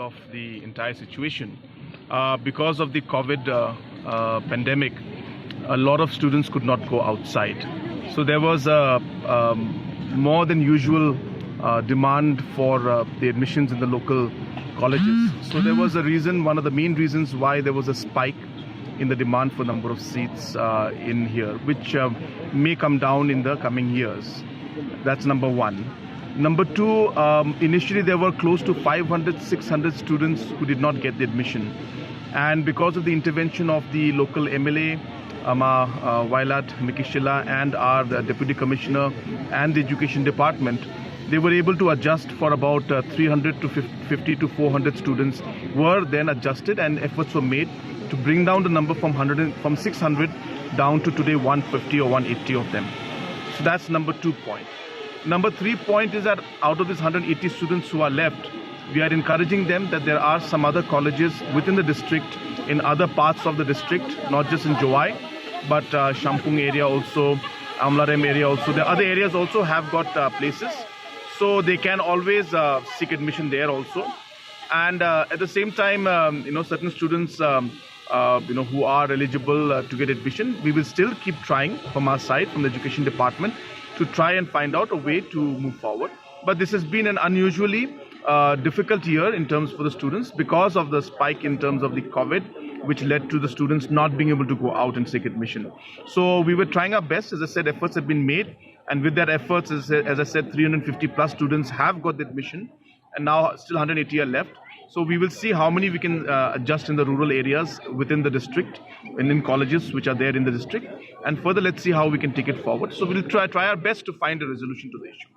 of the entire situation. Because of the COVID pandemic, a lot of students could not go outside. So there was a more than usual demand for the admissions in the local colleges. So there was a reason, one of the main reasons why there was a spike in the demand for number of seats in here, which may come down in the coming years. That's number one. Number two, initially there were close to 500, 600 students who did not get the admission. And because of the intervention of the local MLA, Vailat Mikishila, and our Deputy Commissioner and the Education Department, they were able to adjust for about 300 to 50 to 400 students were then adjusted, and efforts were made to bring down the number from 600 down to today 150 or 180 of them. So that's number 2 point. Number 3 point is that out of these 180 students who are left, we are encouraging them that there are some other colleges within the district, in other parts of the district, not just in Jowai, but Shampung area also, Amlarem area also. The other areas also have got places. So they can always seek admission there also. And at the same time, certain students, who are eligible to get admission, we will still keep trying from our side, from the Education Department, to try and find out a way to move forward. But this has been an unusually difficult year in terms for the students because of the spike in terms of the COVID, which led to the students not being able to go out and seek admission. So we were trying our best. As I said, efforts have been made. And with that efforts, as I said, 350 plus students have got the admission, and now still 180 are left. So we will see how many we can adjust in the rural areas within the district and in colleges which are there in the district. And further, let's see how we can take it forward. So we'll try our best to find a resolution to the issue.